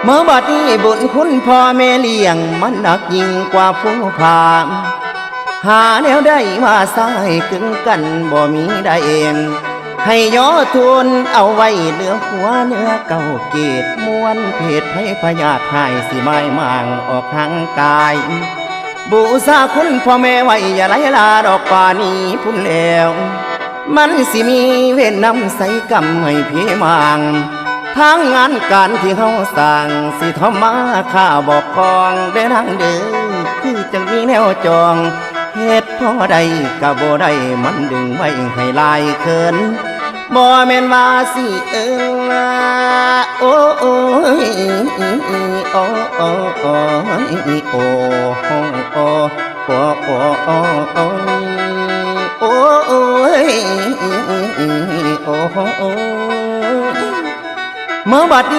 เมื่อบัดนี้บุญคุณพ่อแม่เลี้ยงมันหนักยิ่งกว่าผู้พามหาแนวได้มาสายกึ่งกันบ่มีได้เองให้ย่อทุนเอาไว้เหลือหัวเนื้อเก่าเกตม้วนเพศให้พยาธิหายสิไม้มางออกทางกายบูชาคุณพ่อแม่ไว้อย่าไหลลาดอกป่านี้พุ่นแล้วมันสิมีเวรนำใส่กรรมให้พี่มางทางงานการที่เฮาสร้างสิทำมาข้าบอกกองเดินทางเดินคือจังมีแนวจองเหตุพอใดก็บ่ได้มันดึงไว้ให้ลายเขินบ่แม่นว่าสิโอ้โอ้ยโอ้โอ้โอ้ยโอ้โอ้โอ้โอ้โอ้โอ้โอ้โอ้โอ้ยโอ้โอ้เมื่อบัด